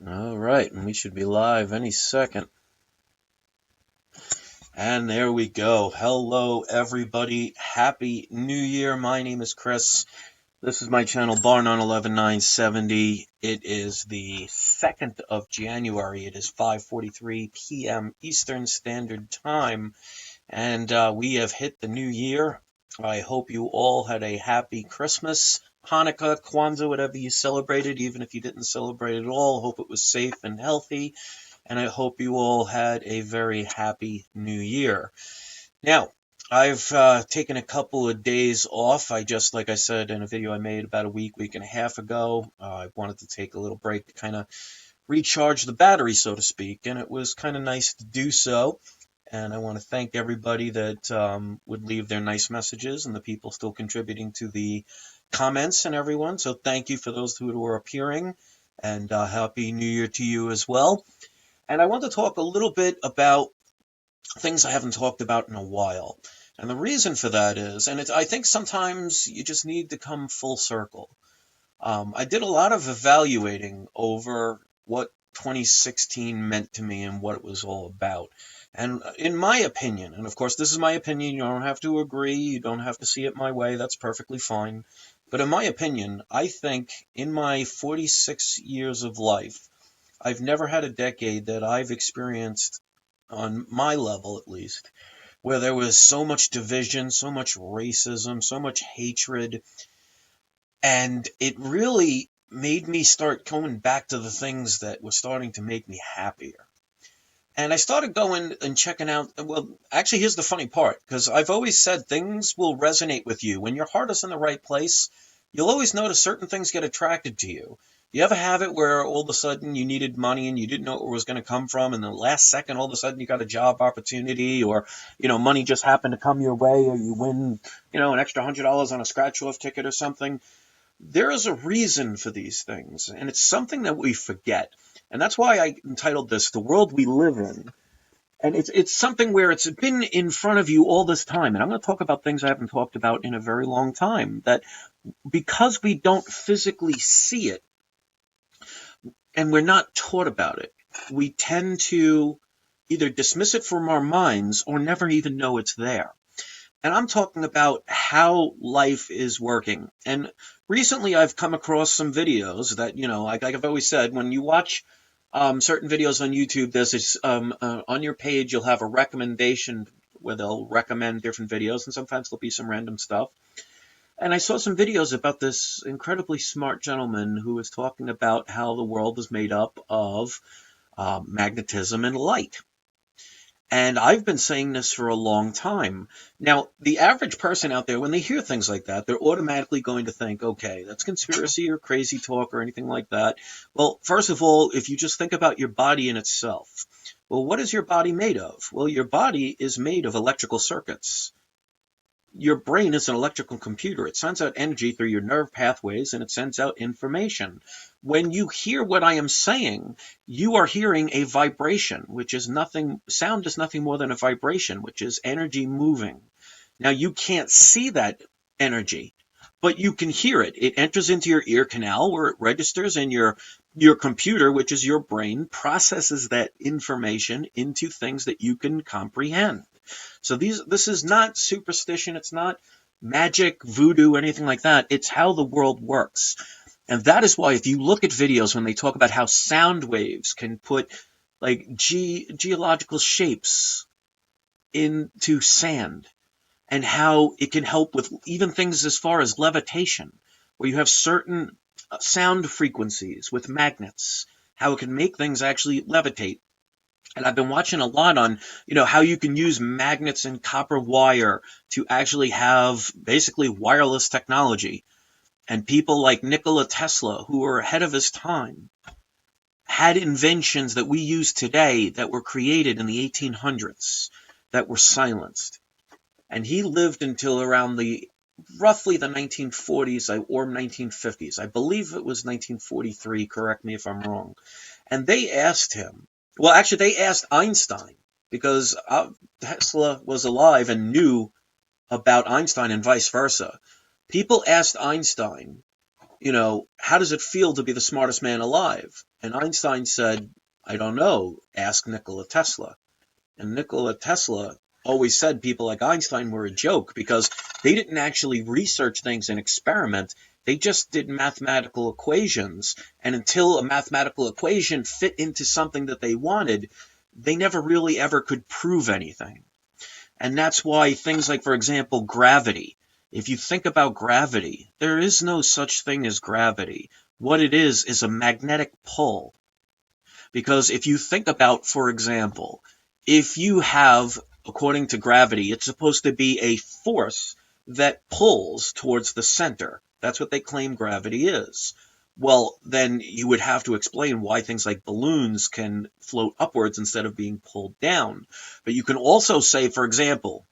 All right, and we should be live any second. And there we go. Hello, everybody. Happy New Year. My name is Chris. This is my channel, Bar911970. It is the 2nd of January. It is 5:43 p.m. Eastern Standard Time. And we have hit the new year. I hope you all had a happy Christmas, Hanukkah, Kwanzaa, whatever you celebrated, even if you didn't celebrate at all. Hope it was safe and healthy. And I hope you all had a very happy new year. Now, I've taken a couple of days off. Like I said in a video I made about a week and a half ago, I wanted to take a little break to kind of recharge the battery, so to speak, and it was kind of nice to do so. And I want to thank everybody that would leave their nice messages and the people still contributing to the comments and everyone. So thank you for those who are appearing, and Happy New Year to you as well. And I want to talk a little bit about things I haven't talked about in a while. And the reason for that is, I think sometimes you just need to come full circle. I did a lot of evaluating over what 2016 meant to me and what it was all about. And in my opinion, and of course this is my opinion, you don't have to agree, you don't have to see it my way, that's perfectly fine. But in my opinion, I think in my 46 years of life, I've never had a decade that I've experienced, on my level at least, where there was so much division, so much racism, so much hatred, and it really made me start going back to the things that were starting to make me happier. And I started going and checking out. Well, actually, here's the funny part, because I've always said things will resonate with you. When your heart is in the right place, you'll always notice certain things get attracted to you. You ever have it where all of a sudden you needed money and you didn't know where it was going to come from, and the last second all of a sudden you got a job opportunity, or money just happened to come your way, or you win an extra $100 on a scratch off ticket or something? There is a reason for these things, and it's something that we forget. And that's why I entitled this The World We Live In. And it's something where it's been in front of you all this time. And I'm going to talk about things I haven't talked about in a very long time. That because we don't physically see it and we're not taught about it, we tend to either dismiss it from our minds or never even know it's there. And I'm talking about how life is working. And recently I've come across some videos that, like I've always said, when you watch certain videos on YouTube, there's this, on your page, you'll have a recommendation where they'll recommend different videos, and sometimes there'll be some random stuff. And I saw some videos about this incredibly smart gentleman who was talking about how the world is made up of magnetism and light. And I've been saying this for a long time. Now, the average person out there, when they hear things like that, they're automatically going to think, okay, that's conspiracy or crazy talk or anything like that. Well, first of all, if you just think about your body in itself, well, what is your body made of? Well, your body is made of electrical circuits. Your brain is an electrical computer. It sends out energy through your nerve pathways, and it sends out information. When you hear what I am saying, you are hearing a vibration, which is nothing. Sound is nothing more than a vibration, which is energy moving. Now, you can't see that energy, but you can hear it. It enters into your ear canal where it registers, and your computer, which is your brain, processes that information into things that you can comprehend. So this is not superstition. It's not magic, voodoo, anything like that. It's how the world works. And that is why if you look at videos when they talk about how sound waves can put like geological shapes into sand, and how it can help with even things as far as levitation, where you have certain sound frequencies with magnets, how it can make things actually levitate. And I've been watching a lot on, how you can use magnets and copper wire to actually have basically wireless technology. And people like Nikola Tesla, who were ahead of his time, had inventions that we use today that were created in the 1800s that were silenced. And he lived until around roughly the 1940s or 1950s. I believe it was 1943, correct me if I'm wrong. And they asked him, well, actually, they asked Einstein, because Tesla was alive and knew about Einstein and vice versa. People asked Einstein how does it feel to be the smartest man alive? And Einstein said, I don't know, ask Nikola Tesla. And Nikola Tesla always said people like Einstein were a joke because they didn't actually research things and experiment. They just did mathematical equations. And until a mathematical equation fit into something that they wanted, they never really ever could prove anything. And that's why things like, for example, gravity. If you think about gravity, there is no such thing as gravity. What it is a magnetic pull. Because if you think about, for example, if you have, according to gravity, it's supposed to be a force that pulls towards the center. That's what they claim gravity is. Well, then you would have to explain why things like balloons can float upwards instead of being pulled down. But you can also say, for example,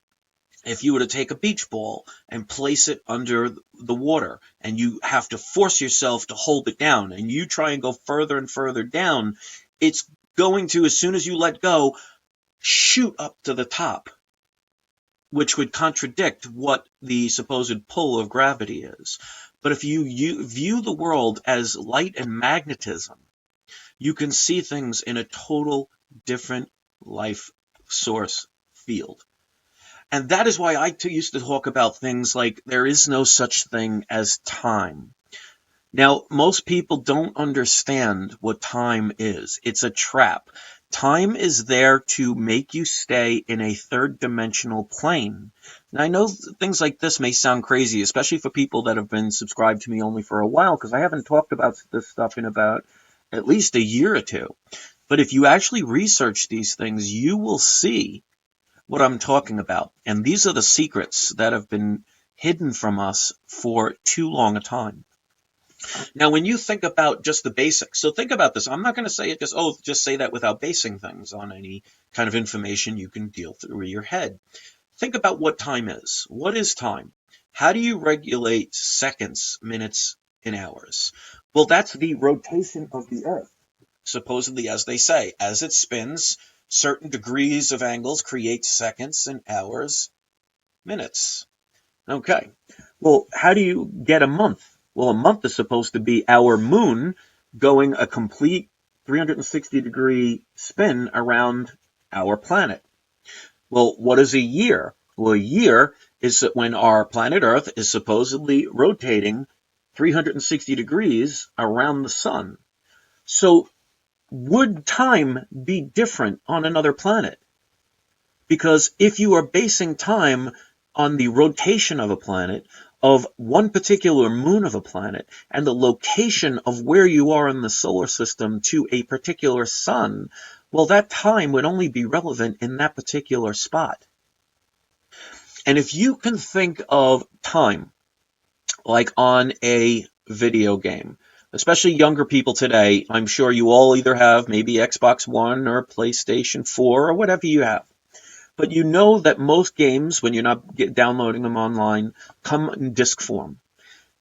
if you were to take a beach ball and place it under the water and you have to force yourself to hold it down and you try and go further and further down, it's going to, as soon as you let go, shoot up to the top, which would contradict what the supposed pull of gravity is. But if you view the world as light and magnetism, you can see things in a total different life source field. And that is why I used to talk about things like there is no such thing as time. Now, most people don't understand what time is. It's a trap. Time is there to make you stay in a third-dimensional plane. And I know things like this may sound crazy, especially for people that have been subscribed to me only for a while, because I haven't talked about this stuff in about at least a year or two. But if you actually research these things, you will see what I'm talking about. And these are the secrets that have been hidden from us for too long a time. Now, when you think about just the basics, so think about this. I'm not going to say it just say that without basing things on any kind of information you can deal through your head. Think about what time is. What is time? How do you regulate seconds, minutes, and hours? Well, that's the rotation of the Earth. Supposedly, as they say, as it spins, certain degrees of angles create seconds and hours, minutes. Okay. Well, how do you get a month? Well, a month is supposed to be our moon going a complete 360-degree spin around our planet. Well, what is a year? Well, a year is when our planet Earth is supposedly rotating 360 degrees around the sun. So would time be different on another planet? Because if you are basing time on the rotation of a planet, of one particular moon of a planet, and the location of where you are in the solar system to a particular sun, well, that time would only be relevant in that particular spot. And if you can think of time like on a video game, especially younger people today, I'm sure you all either have maybe Xbox One or PlayStation 4 or whatever you have. But you know that most games, when you're not downloading them online, come in disc form.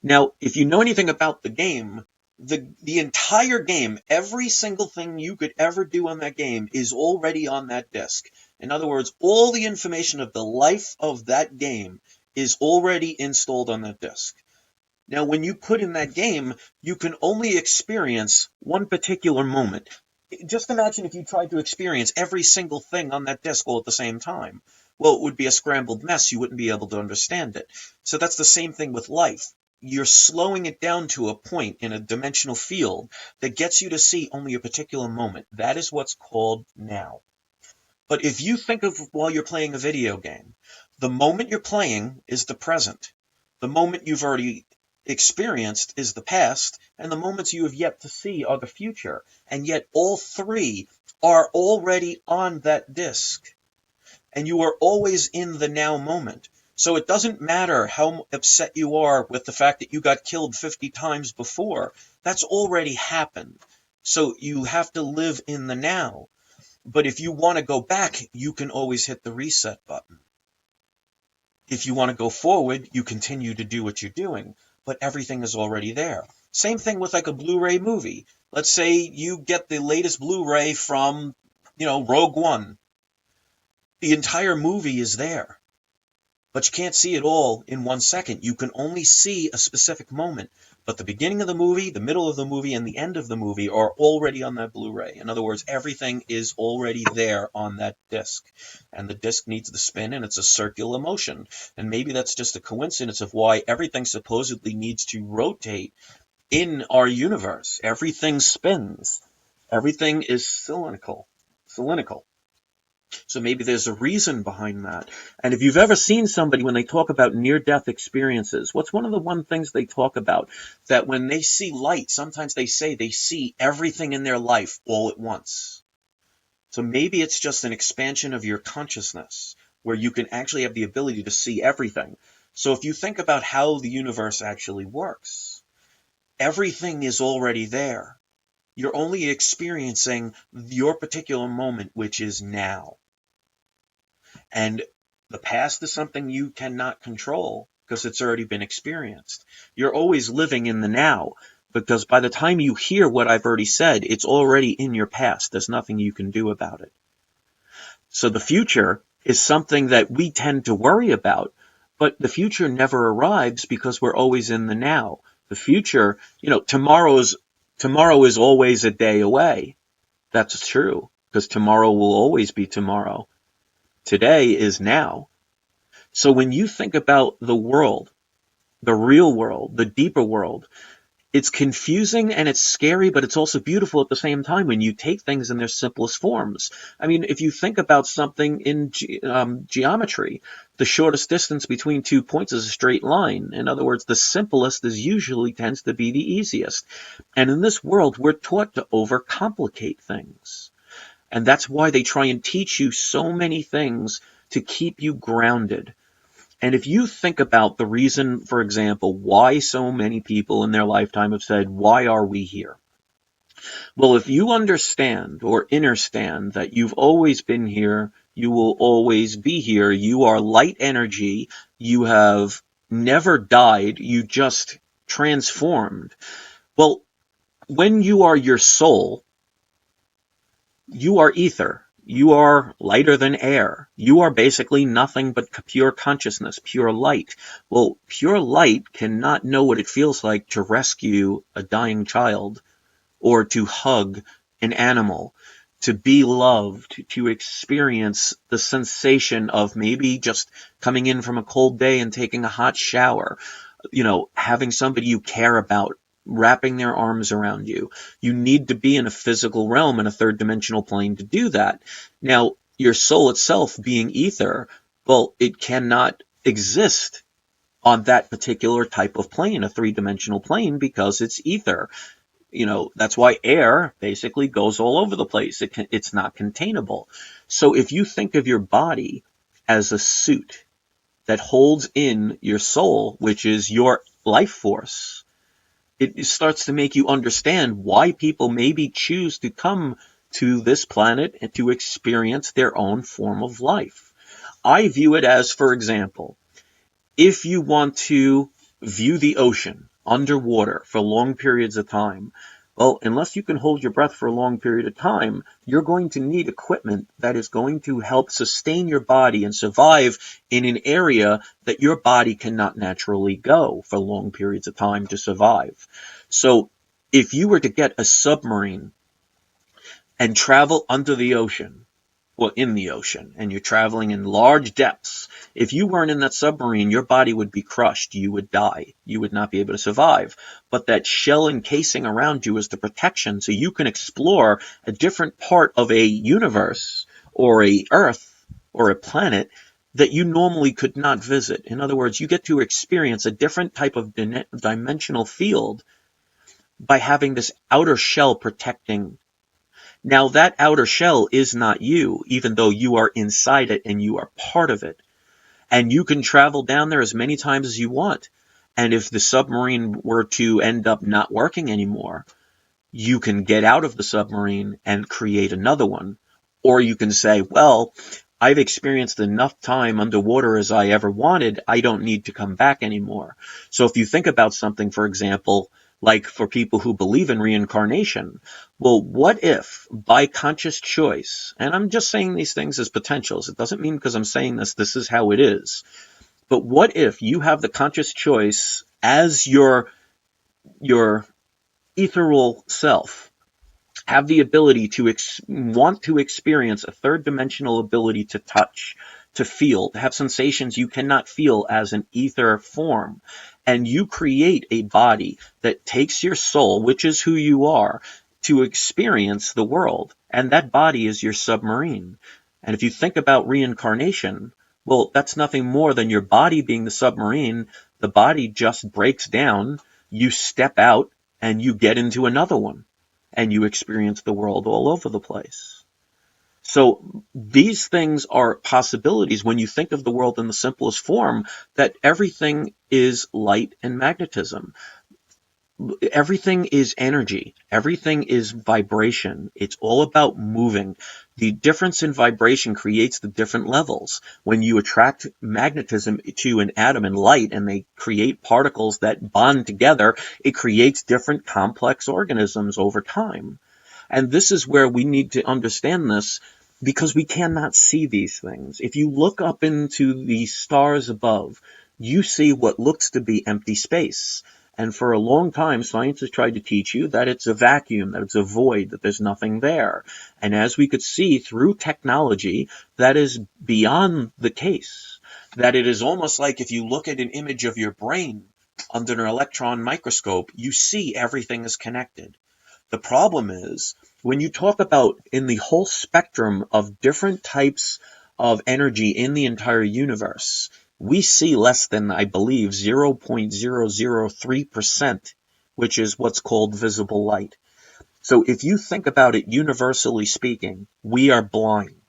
Now, if you know anything about the game, the entire game, every single thing you could ever do on that game is already on that disc. In other words, all the information of the life of that game is already installed on that disc. Now, when you put in that game, you can only experience one particular moment. Just imagine if you tried to experience every single thing on that disc all at the same time. Well, it would be a scrambled mess. You wouldn't be able to understand it. So that's the same thing with life. You're slowing it down to a point in a dimensional field that gets you to see only a particular moment. That is what's called now. But if you think of while you're playing a video game, the moment you're playing is the present. The moment you've already experienced is the past, and the moments you have yet to see are the future. And yet all three are already on that disc. And you are always in the now moment. So it doesn't matter how upset you are with the fact that you got killed 50 times before. That's already happened. So you have to live in the now. But if you want to go back, you can always hit the reset button. If you want to go forward, you continue to do what you're doing, but everything is already there. Same thing with like a Blu-ray movie. Let's say you get the latest Blu-ray from, Rogue One. The entire movie is there, but you can't see it all in 1 second. You can only see a specific moment. But the beginning of the movie, the middle of the movie, and the end of the movie are already on that Blu-ray. In other words, everything is already there on that disc. And the disc needs to spin, and it's a circular motion. And maybe that's just a coincidence of why everything supposedly needs to rotate in our universe. Everything spins. Everything is cylindrical. So maybe there's a reason behind that. And if you've ever seen somebody when they talk about near-death experiences, what's one of the one things they talk about? That when they see light, sometimes they say they see everything in their life all at once. So maybe it's just an expansion of your consciousness where you can actually have the ability to see everything. So if you think about how the universe actually works, everything is already there. You're only experiencing your particular moment, which is now. And the past is something you cannot control because it's already been experienced. You're always living in the now because by the time you hear what I've already said, it's already in your past. There's nothing you can do about it. So the future is something that we tend to worry about, but the future never arrives because we're always in the now. The future, tomorrow is always a day away. That's true because tomorrow will always be tomorrow. Today is now. So when you think about the world, the real world, the deeper world, it's confusing and it's scary, but it's also beautiful at the same time when you take things in their simplest forms. I mean, if you think about something in geometry, the shortest distance between 2 points is a straight line. In other words, the simplest is usually tends to be the easiest. And in this world, we're taught to overcomplicate things. And that's why they try and teach you so many things to keep you grounded. And if you think about the reason, for example, why so many people in their lifetime have said, why are we here? Well, if you understand or understand that you've always been here, you will always be here. You are light energy. You have never died. You just transformed. Well, when you are your soul, you are ether. You are lighter than air. You are basically nothing but pure consciousness, pure light. Well, pure light cannot know what it feels like to rescue a dying child or to hug an animal, to be loved, to experience the sensation of maybe just coming in from a cold day and taking a hot shower, having somebody you care about wrapping their arms around you. You need to be in a physical realm, in a third dimensional plane to do that. Now, your soul itself being ether, well, it cannot exist on that particular type of plane, a three-dimensional plane, because it's ether. That's why air basically goes all over the place. It's not containable. So if you think of your body as a suit that holds in your soul, which is your life force, it starts to make you understand why people maybe choose to come to this planet and to experience their own form of life. I view it as, for example, if you want to view the ocean underwater for long periods of time, well, unless you can hold your breath for a long period of time, you're going to need equipment that is going to help sustain your body and survive in an area that your body cannot naturally go for long periods of time to survive. So if you were to get a submarine and travel under the ocean, well, in the ocean, and you're traveling in large depths, if you weren't in that submarine, your body would be crushed. You would die. You would not be able to survive. But that shell encasing around you is the protection, so you can explore a different part of a universe or a Earth or a planet that you normally could not visit. In other words, you get to experience a different type of dimensional field by having this outer shell protecting. Now, that outer shell is not you, even though you are inside it and you are part of it. And you can travel down there as many times as you want. And if the submarine were to end up not working anymore, you can get out of the submarine and create another one. Or you can say, well, I've experienced enough time underwater as I ever wanted. I don't need to come back anymore. So if you think about something, for example, like for people who believe in reincarnation, well, what if by conscious choice, and I'm just saying these things as potentials, it doesn't mean because I'm saying this is how it is, but what if you have the conscious choice as your your ethereal self have the ability to want to experience a third dimensional ability to touch, to feel, to have sensations you cannot feel as an ether form. And you create a body that takes your soul, which is who you are, to experience the world. And that body is your submarine. And if you think about reincarnation, well, that's nothing more than your body being the submarine. The body just breaks down, you step out, and you get into another one and you experience the world all over the place. So these things are possibilities when you think of the world in the simplest form, that everything is light and magnetism. Everything is energy. Everything is vibration. It's all about moving. The difference in vibration creates the different levels. When you attract magnetism to an atom and light and they create particles that bond together, it creates different complex organisms over time. And this is where we need to understand this, because we cannot see these things. If you look up into the stars above, you see what looks to be empty space. And for a long time, science has tried to teach you that it's a vacuum, that it's a void, that there's nothing there. And as we could see through technology, that is beyond the case. That it is almost like if you look at an image of your brain under an electron microscope, you see everything is connected. The problem is, when you talk about in the whole spectrum of different types of energy in the entire universe, we see less than, I believe, 0.003%, which is what's called visible light. So if you think about it universally speaking, we are blind.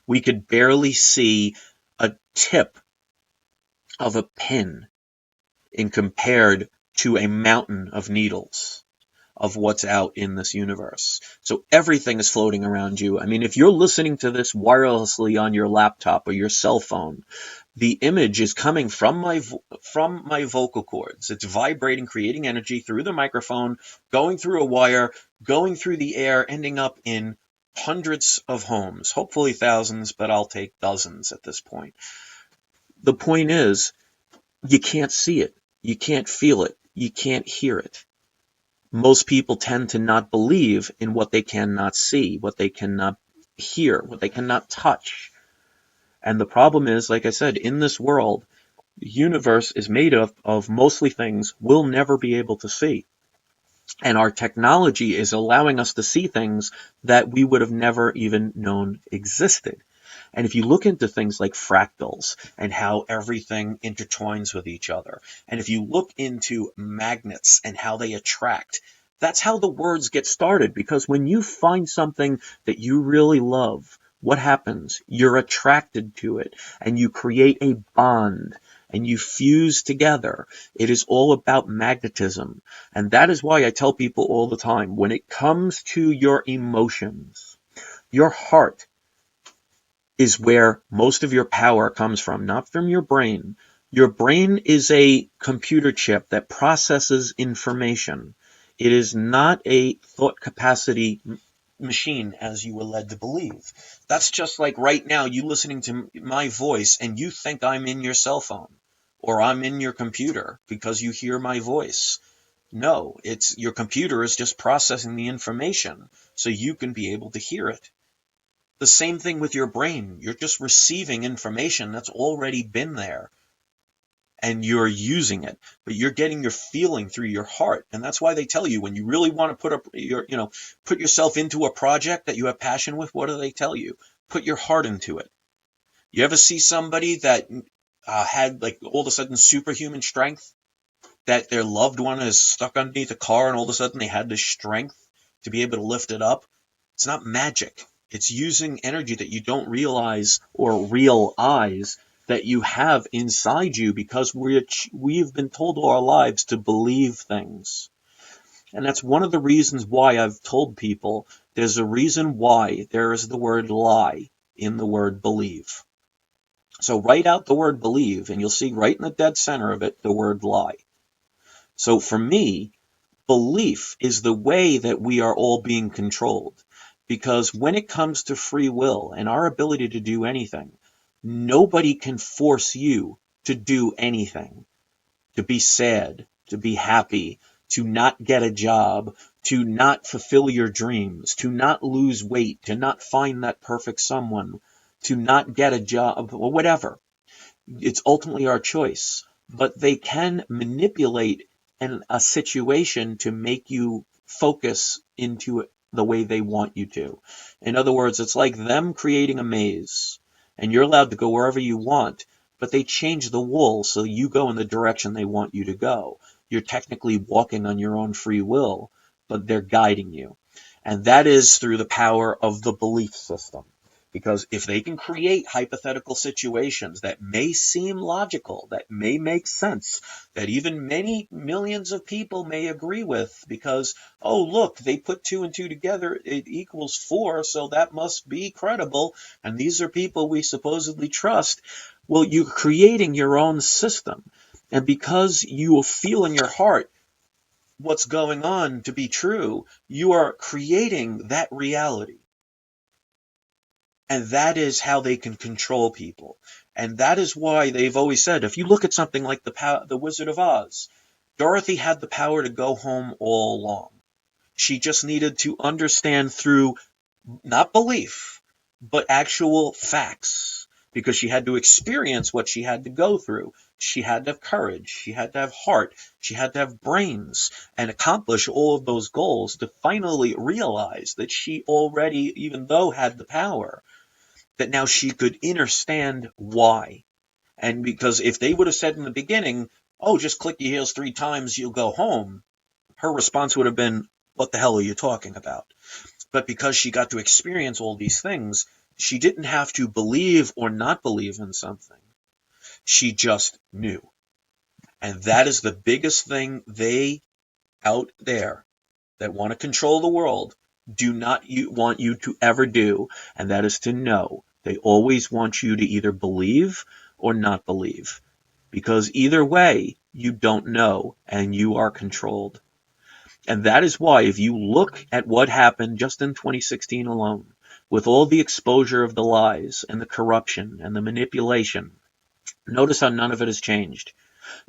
We could barely see a tip of a pin in compared to a mountain of needles of what's out in this universe. So everything is floating around you. I mean, if you're listening to this wirelessly on your laptop or your cell phone, the image is coming from my vocal cords. It's vibrating, creating energy through the microphone, going through a wire, going through the air, ending up in hundreds of homes, hopefully thousands, but I'll take dozens at this point. The point is, you can't see it, you can't feel it, you can't hear it. Most people tend to not believe in what they cannot see, what they cannot hear, what they cannot touch. And the problem is, like I said, in this world, the universe is made of mostly things we'll never be able to see. And our technology is allowing us to see things that we would have never even known existed. And if you look into things like fractals and how everything intertwines with each other, and if you look into magnets and how they attract, that's how the words get started. Because when you find something that you really love, what happens? You're attracted to it and you create a bond and you fuse together. It is all about magnetism. And that is why I tell people all the time, when it comes to your emotions, your heart is where most of your power comes from, not from your brain. Your brain is a computer chip that processes information. It is not a thought capacity machine, as you were led to believe. That's just like right now, you listening to my voice and you think I'm in your cell phone or I'm in your computer because you hear my voice. No, it's your computer is just processing the information so you can be able to hear it. The same thing with your brain. You're just receiving information that's already been there and you're using it, but you're getting your feeling through your heart. And that's why they tell you when you really want to put yourself into a project that you have passion with, what do they tell you? Put your heart into it. You ever see somebody that had like all of a sudden superhuman strength, that their loved one is stuck underneath a car and all of a sudden they had the strength to be able to lift it up? It's not magic. It's using energy that you don't realize or realize that you have inside you, because we've been told all our lives to believe things. And that's one of the reasons why I've told people there's a reason why there is the word lie in the word believe. So write out the word believe and you'll see right in the dead center of it the word lie. So for me, belief is the way that we are all being controlled. Because when it comes to free will and our ability to do anything, nobody can force you to do anything, to be sad, to be happy, to not get a job, to not fulfill your dreams, to not lose weight, to not find that perfect someone, to not get a job, or whatever. It's ultimately our choice. But they can manipulate a situation to make you focus into it the way they want you to. In other words, it's like them creating a maze, and you're allowed to go wherever you want, but they change the wool so you go in the direction they want you to go. You're technically walking on your own free will, but they're guiding you. And that is through the power of the belief system. Because if they can create hypothetical situations that may seem logical, that may make sense, that even many millions of people may agree with, because, oh, look, they put two and two together, it equals four, so that must be credible, and these are people we supposedly trust. Well, you're creating your own system. And because you feel in your heart what's going on to be true, you are creating that reality. And that is how they can control people. And that is why they've always said, if you look at something like the Wizard of Oz, Dorothy had the power to go home all along. She just needed to understand through not belief, but actual facts, because she had to experience what she had to go through. She had to have courage, she had to have heart, she had to have brains, and accomplish all of those goals to finally realize that she already, even though had the power, that now she could understand why. And because if they would have said in the beginning, oh, just click your heels 3 times, you'll go home, her response would have been, what the hell are you talking about? But because she got to experience all these things, she didn't have to believe or not believe in something. She just knew. And that is the biggest thing they out there that want to control the world do not want you to ever do, and that is to know. They always want you to either believe or not believe, because either way, you don't know, and you are controlled. And that is why, if you look at what happened just in 2016 alone, with all the exposure of the lies and the corruption and the manipulation, notice how none of it has changed.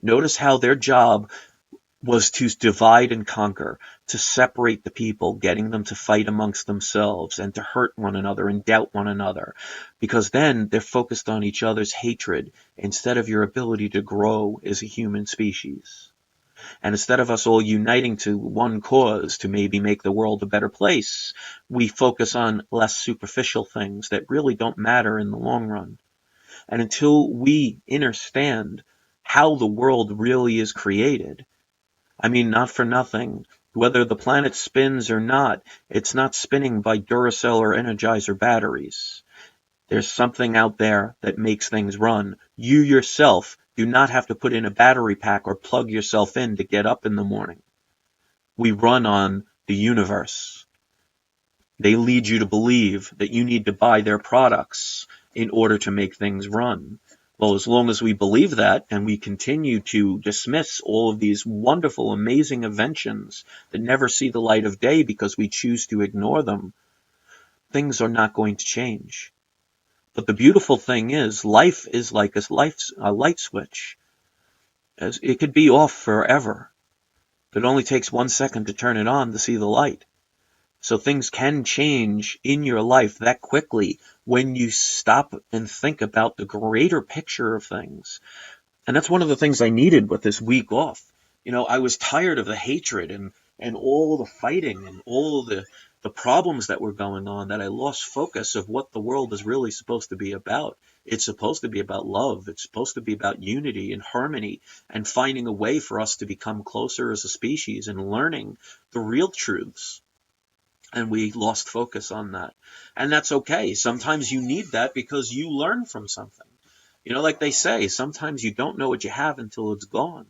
Notice how their job was to divide and conquer, to separate the people, getting them to fight amongst themselves and to hurt one another and doubt one another, because then they're focused on each other's hatred instead of your ability to grow as a human species. And instead of us all uniting to one cause to maybe make the world a better place, we focus on less superficial things that really don't matter in the long run. And until we understand how the world really is created, I mean, not for nothing. Whether the planet spins or not, it's not spinning by Duracell or Energizer batteries. There's something out there that makes things run. You yourself do not have to put in a battery pack or plug yourself in to get up in the morning. We run on the universe. They lead you to believe that you need to buy their products in order to make things run. Well, as long as we believe that and we continue to dismiss all of these wonderful, amazing inventions that never see the light of day because we choose to ignore them, things are not going to change. But the beautiful thing is, life is like a light switch. It could be off forever. It only takes 1 second to turn it on to see the light. So things can change in your life that quickly when you stop and think about the greater picture of things. And that's one of the things I needed with this week off. I was tired of the hatred and all the fighting and all the problems that were going on, that I lost focus of what the world is really supposed to be about. It's supposed to be about love. It's supposed to be about unity and harmony and finding a way for us to become closer as a species and learning the real truths. And we lost focus on that. And that's okay. Sometimes you need that because you learn from something. Like they say, sometimes you don't know what you have until it's gone.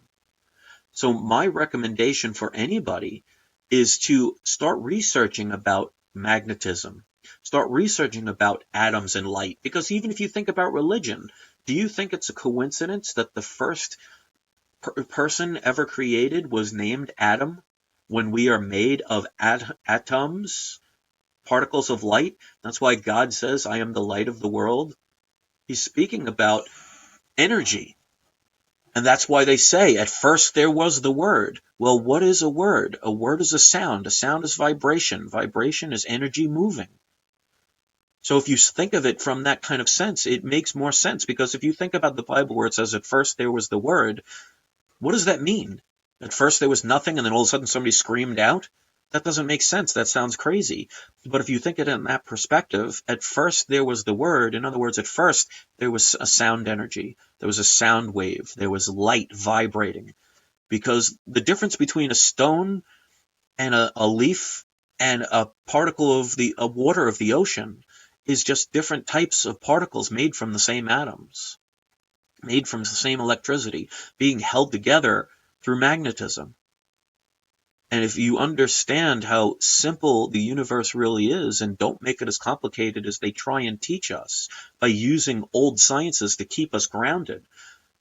So my recommendation for anybody is to start researching about magnetism. Start researching about atoms and light. Because even if you think about religion, do you think it's a coincidence that the first person ever created was named Adam, when we are made of atoms, particles of light? That's why God says, I am the light of the world. He's speaking about energy. And that's why they say, at first there was the word. Well, what is a word? A word is a sound. A sound is vibration. Vibration is energy moving. So if you think of it from that kind of sense, it makes more sense, because if you think about the Bible where it says, at first there was the word, what does that mean? At first there was nothing and then all of a sudden somebody screamed out? That doesn't make sense. That sounds crazy. But if you think it in that perspective, at first there was the word. In other words, at first there was a sound energy. There was a sound wave. There was light vibrating. Because the difference between a stone and a leaf and a particle of the water of the ocean is just different types of particles made from the same atoms, made from the same electricity, being held together through magnetism. And if you understand how simple the universe really is, and don't make it as complicated as they try and teach us by using old sciences to keep us grounded,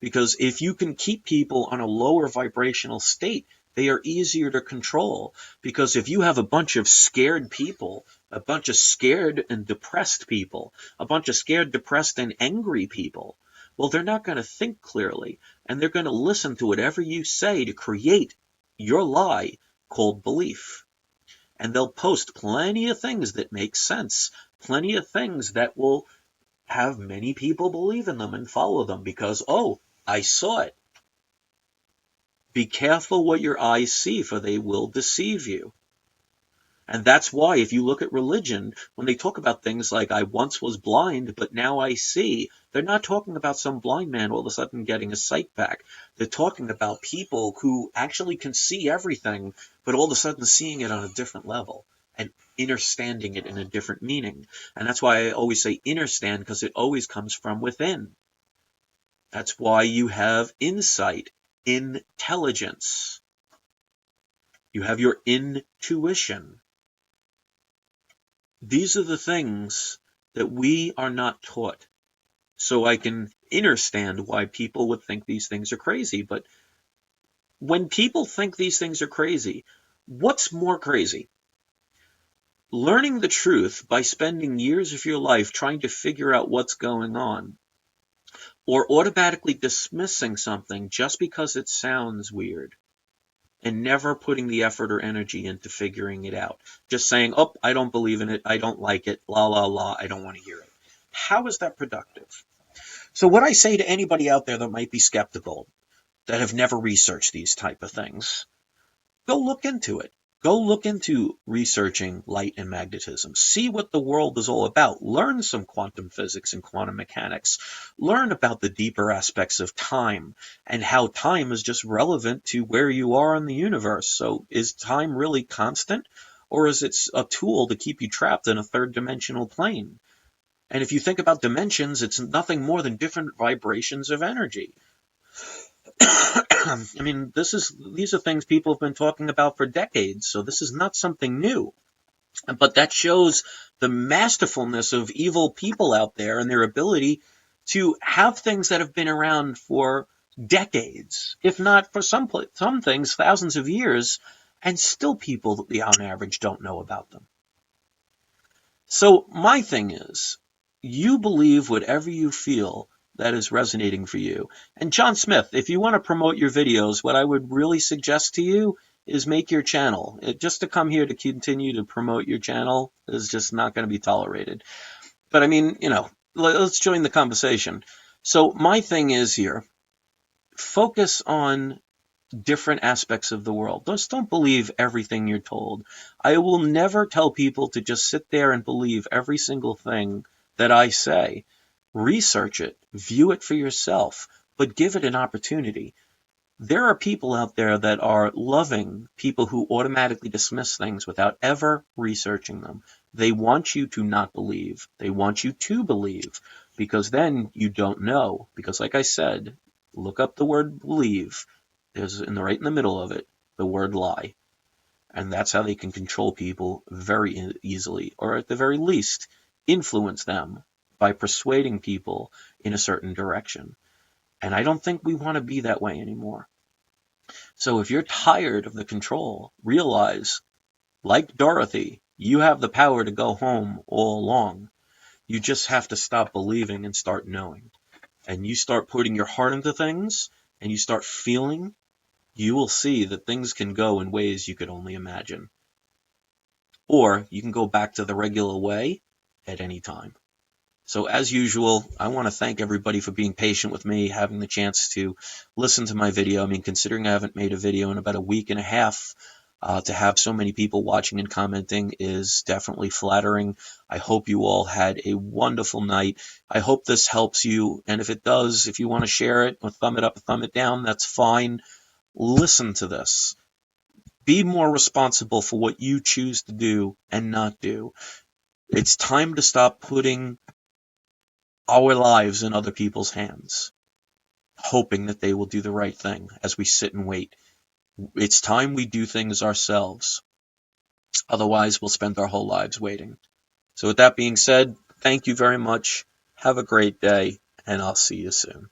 because if you can keep people on a lower vibrational state, they are easier to control. Because if you have a bunch of scared people, a bunch of scared and depressed people, a bunch of scared, depressed, and angry people, well, they're not going to think clearly, and they're going to listen to whatever you say to create your lie called belief. And they'll post plenty of things that make sense, plenty of things that will have many people believe in them and follow them because, oh, I saw it. Be careful what your eyes see, for they will deceive you. And that's why if you look at religion, when they talk about things like, I once was blind, but now I see, they're not talking about some blind man all of a sudden getting his sight back. They're talking about people who actually can see everything, but all of a sudden seeing it on a different level and understanding it in a different meaning. And that's why I always say understand, because it always comes from within. That's why you have insight, intelligence. You have your intuition. These are the things that we are not taught. So I can understand why people would think these things are crazy. But when people think these things are crazy, what's more crazy? Learning the truth by spending years of your life trying to figure out what's going on, or automatically dismissing something just because it sounds weird, and never putting the effort or energy into figuring it out. Just saying, oh, I don't believe in it, I don't like it, la, la, la, I don't want to hear it. How is that productive? So what I say to anybody out there that might be skeptical, that have never researched these type of things, go look into it. Go look into researching light and magnetism. See what the world is all about. Learn some quantum physics and quantum mechanics. Learn about the deeper aspects of time and how time is just relevant to where you are in the universe. So is time really constant, or is it a tool to keep you trapped in a third dimensional plane? And if you think about dimensions, it's nothing more than different vibrations of energy. I mean, these are things people have been talking about for decades, so this is not something new. But that shows the masterfulness of evil people out there and their ability to have things that have been around for decades, if not for some things thousands of years, and still people on average don't know about them. So my thing is, you believe whatever you feel that is resonating for you. And John Smith, if you want to promote your videos, what I would really suggest to you is make your channel. Just to come here to continue to promote your channel is just not going to be tolerated. But I mean, let's join the conversation. So my thing is here, focus on different aspects of the world. Just don't believe everything you're told. I will never tell people to just sit there and believe every single thing that I say. Research it, view it for yourself, but give it an opportunity. There are people out there that are loving people who automatically dismiss things without ever researching them. They want you to not believe. They want you to believe, because then you don't know. Because like I said, look up the word believe. There's right in the middle of it, the word lie. And that's how they can control people very easily, or at the very least, influence them by persuading people in a certain direction. And I don't think we want to be that way anymore. So if you're tired of the control, realize, like Dorothy, you have the power to go home all along. You just have to stop believing and start knowing. And you start putting your heart into things, and you start feeling, you will see that things can go in ways you could only imagine. Or you can go back to the regular way at any time. So as usual, I want to thank everybody for being patient with me, having the chance to listen to my video. I mean, considering I haven't made a video in about a week and a half, to have so many people watching and commenting is definitely flattering. I hope you all had a wonderful night. I hope this helps you, and if it does, if you want to share it, or thumb it up, or thumb it down, that's fine. Listen to this. Be more responsible for what you choose to do and not do. It's time to stop putting our lives in other people's hands, hoping that they will do the right thing as we sit and wait. It's time we do things ourselves. Otherwise, we'll spend our whole lives waiting. So with that being said, thank you very much. Have a great day, and I'll see you soon.